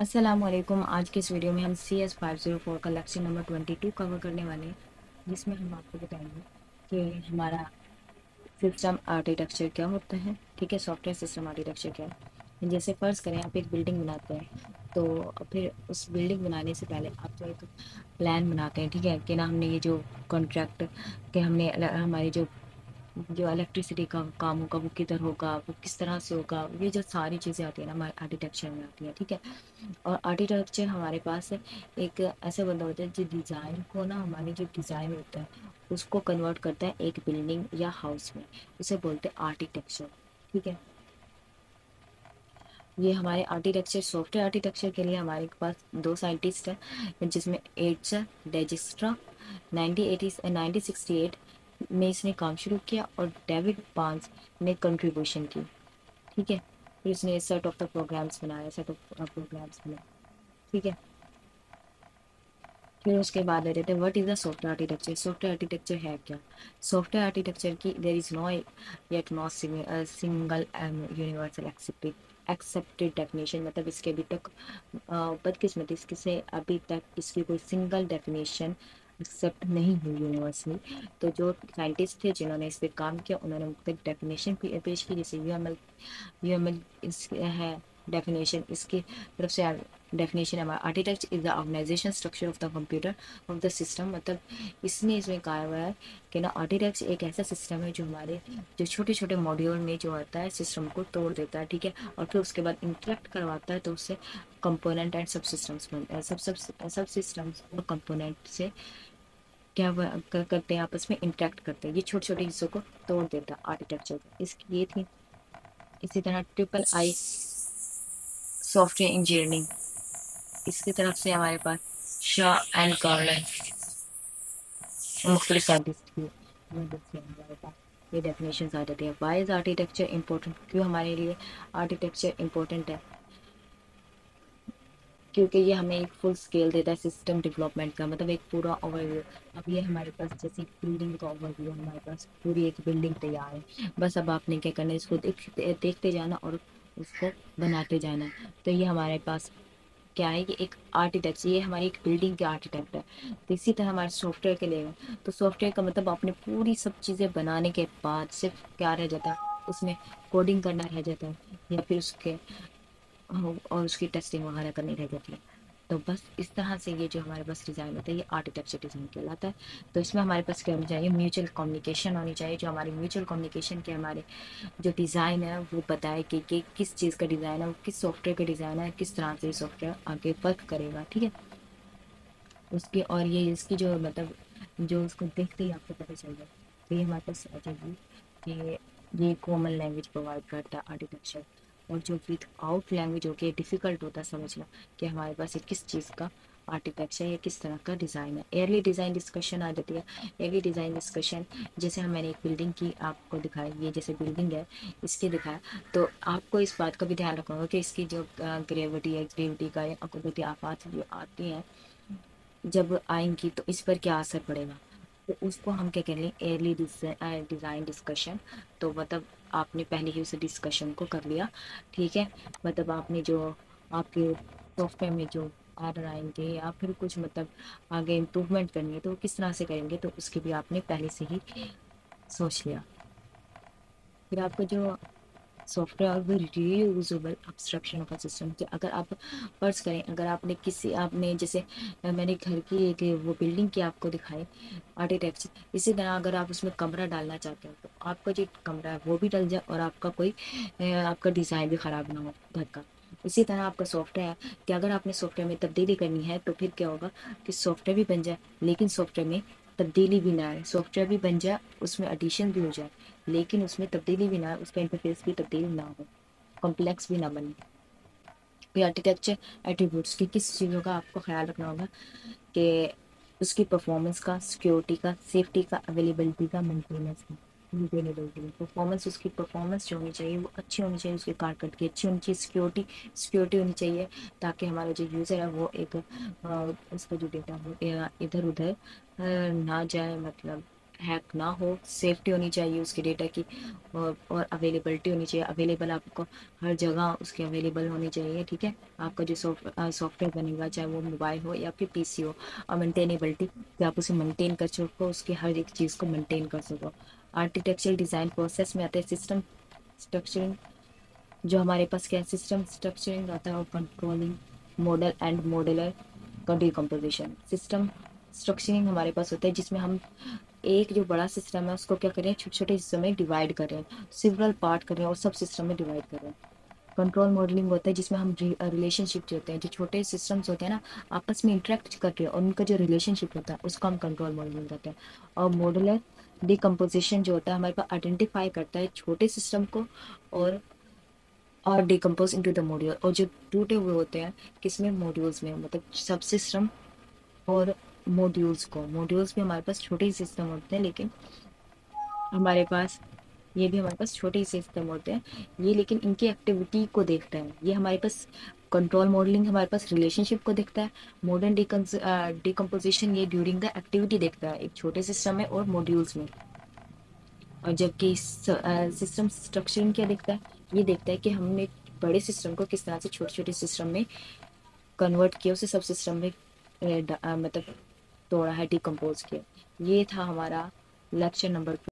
अस्सलामुअलैकुम। आज के इस वीडियो में हम CS504 का लेक्चर नंबर 22 कवर करने वाले हैं, जिसमें हम आपको बताएंगे कि हमारा सिस्टम आर्किटेक्चर क्या होता है। ठीक है, सॉफ्टवेयर सिस्टम आर्किटेक्चर क्या है। जैसे फ़र्ज़ करें आप एक बिल्डिंग बनाते हैं, तो फिर उस बिल्डिंग बनाने से पहले आप जो एक प्लान बनाते हैं। ठीक है, कि ना हमने ये जो कॉन्ट्रैक्ट के हमने हमारी जो इलेक्ट्रिसिटी का काम होगा वो किधर होगा, वो किस तरह से होगा, ये जो सारी चीज़ें आती है ना हमारे आर्किटेक्चर में आती है। ठीक है, और आर्किटेक्चर हमारे पास एक ऐसा बंदा होता है जो डिज़ाइन को ना, हमारी जो डिज़ाइन होता है उसको कन्वर्ट करता है एक बिल्डिंग या हाउस में। उसे बोलते हैं आर्किटेक्चर। ठीक है, ये हमारे आर्किटेक्चर सॉफ्टवेयर आर्किटेक्चर के लिए हमारे पास दो साइंटिस्ट हैं, जिसमें एड्सर डेजिस्ट्रा 1968 में इसने काम शुरू किया और डेविड बार्न्स ने कंट्रीब्यूशन की। ठीक है, फिर इसने सेट ऑफ द प्रोग्राम्स बनाया, सेट ऑफ प्रोग्राम्स बनाए। ठीक है, फिर उसके बाद आ जाते हैं what is the software architecture. Software architecture है क्या। सॉफ्टवेयर आर्किटेक्चर की there is no yet no single universal accepted definition. मतलब इसके अभी तक बदकिस्मती इसके से अभी तक इसकी कोई सिंगल डेफिनेशन एक्सेप्ट नहीं हुई यूनिवर्सली। तो जो साइंटिस्ट थे जिन्होंने इस पर काम किया उन्होंने मुख्तलिफ डेफिनेशन पेश की, जैसे यूएमएल इस है डेफिनेशन इसकी तरफ से। डेफिनेशन हमारा architecture is the organisation structure of the computer of the system. मतलब इसने इसमें कहा हुआ है कि ना आर्किटेक्चर एक ऐसा सिस्टम है जो हमारे जो छोटे छोटे मॉड्यूल में जो आता है सिस्टम को तोड़ देता है। ठीक है, और फिर उसके बाद इंटरेक्ट करवाता है, तो उससे कंपोनेंट एंड सब सिस्टम्स बनते हैं। सब सिस्टम्स और कंपोनेंट से क्या करते हैं, आपस में इंटरेक्ट करते हैं। ये छोटे छोटे हिस्सों को तोड़ देता है आर्किटेक्चर। इसकी ये थी। इसी तरह ट्रिपल आई सॉफ्टवेयर इंजीनियरिंग, इसकी तरफ से हमारे पास शाह एंड गार्लर मुख्तलिफ साइंटिस्ट की मदद से हमारे पास ये डेफिनेशन आ जाती है। Why is architecture important. क्यों हमारे लिए आर्किटेक्चर इंपॉर्टेंट है, क्योंकि ये हमें एक फुल स्केल देता है सिस्टम डेवलपमेंट का, मतलब एक पूरा ओवरव्यू। अब ये हमारे पास जैसे बिल्डिंग का ओवरव्यू, हमारे पास पूरी एक बिल्डिंग तैयार है, बस अब आपने क्या करना है, इसको देखते जाना और उसको बनाते जाना। तो ये हमारे पास क्या है कि एक आर्किटेक्ट, ये हमारी एक बिल्डिंग के आर्किटेक्ट है। तो इसी तरह हमारे सॉफ्टवेयर के लिए, तो सॉफ्टवेयर का मतलब आपने पूरी सब चीज़ें बनाने के बाद सिर्फ क्या रह जाता है, उसमें कोडिंग करना रह जाता है, या फिर उसके और उसकी टेस्टिंग वगैरह करनी रह जाती है। तो बस इस तरह से ये जो हमारे पास डिज़ाइन होता है ये आर्किटेक्चर डिज़ाइन कहलाता है। तो इसमें हमारे पास क्या होनी चाहिए, म्यूचुअल कम्युनिकेशन होनी चाहिए। जो हमारी म्यूचुअल कम्युनिकेशन के हमारे जो डिज़ाइन है वो बताए कि किस चीज़ का डिज़ाइन है, वो किस सॉफ्टवेयर का डिज़ाइन है, किस तरह से सॉफ्टवेयर आगे वर्क करेगा। ठीक है, उसकी और ये इसकी जो मतलब जो उसको देखते ही आपको पता चल जाए, तो ये हमारे पास आ जाएगी कि ये कॉमन लैंग्वेज प्रोवाइड करता है आर्किटेक्चर। और जो विद आउट लैंग्वेज हो के डिफ़िकल्ट होता है समझना कि हमारे पास ये किस चीज़ का आर्किटेक्चर या किस तरह का डिज़ाइन है। एयरली डिज़ाइन डिस्कशन आ जाती है। एयरली डिज़ाइन डिस्कशन जैसे हम मैंने एक बिल्डिंग की आपको दिखाई, ये जैसे बिल्डिंग है इसकी दिखाया, तो आपको इस बात का भी ध्यान रखना होगा कि इसकी जो ग्रेविटी है, ग्रेविटी का या कुदरती आफात जो आती हैं जब आएंगी तो इस पर क्या असर पड़ेगा। तो उसको हम क्या कह लें, एयरली डिज़ाइन डिस्कशन। तो मतलब आपने पहले ही उस डिस्कशन को कर लिया। ठीक है, मतलब आपने जो आपके सॉफ्टवेयर में जो एरर आएंगे या फिर कुछ मतलब आगे इम्प्रूवमेंट करनी है तो वो किस तरह से करेंगे, तो उसकी भी आपने पहले से ही सोच लिया। फिर आपको जो सॉफ्टवेयर और भी reusable abstraction of a system. कि अगर आप फर्ज करें, अगर आपने किसी आपने जैसे मैंने घर की एक वो बिल्डिंग की आपको दिखाई आर्किटेक्चर, इसी तरह अगर आप उसमें कमरा डालना चाहते हैं तो आपका जो कमरा है वो भी डल जाए और आपका कोई आपका डिज़ाइन भी ख़राब ना हो घर का। इसी तरह आपका सॉफ्टवेयर है कि अगर आपने सॉफ्टवेयर में तब्दीली करनी है तो फिर क्या होगा कि सॉफ्टवेयर भी बन जाए लेकिन सॉफ्टवेयर में तब्दीली भी ना आए, सॉफ्टवेयर भी बन जाए उसमें एडिशन भी हो जाए लेकिन उसमें तब्दीली भी ना आए, उसका इंटरफेस भी तब्दील ना हो, कॉम्प्लेक्स भी ना बने। फिर आर्किटेक्चर एट्रीब्यूट्स की किस चीज़ों का आपको ख्याल रखना होगा कि उसकी परफॉर्मेंस का, सिक्योरिटी का, सेफ्टी का, अवेलेबिलिटी का, मेंटेनेबिलिटी परफॉर्मेंस, उसकी परफॉर्मेंस जो होनी चाहिए वो अच्छी होनी चाहिए, उसकी कारकर्दगी अच्छी होनी चाहिए, सिक्योरिटी होनी चाहिए ताकि हमारा जो यूज़र है वो एक उसका जो डेटा हो इधर उधर ना जाए, मतलब हैक ना हो, सेफ्टी होनी चाहिए उसके डेटा की, और अवेलेबिलिटी होनी चाहिए। अवेलेबल आपको हर जगह उसकी अवेलेबल होनी चाहिए, ठीक है। आपका जो सॉफ्टवेयर बनेगा, चाहे वो मोबाइल हो या फिर पीसी हो। और मेंटेनेबिलिटी, कि आप उसे मेंटेन कर सको, उसकी हर एक चीज़ को मेंटेन कर सको। आर्किटेक्चरल डिज़ाइन प्रोसेस में आते हैं सिस्टम स्ट्रक्चरिंग। जो हमारे पास क्या है, सिस्टम स्ट्रक्चरिंग आता है, और कंट्रोलिंग मॉडल एंड मॉडलर का डिकम्पोजिशन। सिस्टम स्ट्रक्चरिंग हमारे पास होता है जिसमें हम एक जो बड़ा सिस्टम है उसको क्या करें, छोटे छोटे हिस्सों में डिवाइड करें, सिवरल पार्ट करें और सब सिस्टम में डिवाइड करें। कंट्रोल मॉडलिंग होता है जिसमें हम रिलेशनशिप जो होते हैं, जो छोटे सिस्टम्स होते हैं ना, आपस में इंटरेक्ट करते हैं, और उनका जो रिलेशनशिप होता है उसको हम कंट्रोल मॉडलिंग कहते हैं। और मॉडुलर डिकम्पोजिशन जो होता है, हमारे पास आइडेंटिफाई करता है छोटे सिस्टम को, और डिकम्पोज इनटू द मॉड्यूल। और जो टूटे हुए होते हैं किसमें, मॉड्यूल्स में, मतलब सब सिस्टम और मॉड्यूल्स भी हमारे पास छोटे ही सिस्टम होते हैं, लेकिन हमारे पास ये भी हमारे पास छोटे ही सिस्टम होते हैं ये, लेकिन इनकी एक्टिविटी को देखता है। ये हमारे पास कंट्रोल मॉडलिंग हमारे पास रिलेशनशिप को देखता है। मॉडर्न डिकम्पोजिशन ये ड्यूरिंग द एक्टिविटी देखता है, एक छोटे सिस्टम में और मॉड्यूल्स में। और जबकि सिस्टम स्ट्रक्चरिंग क्या देखता है, ये देखता है कि हमने एक बड़े सिस्टम को किस तरह से छोटे छोटे सिस्टम में कन्वर्ट किया, उसे सब सिस्टम में मतलब तोड़ा है, डिकम्पोज किया। ये था हमारा लेक्चर नंबर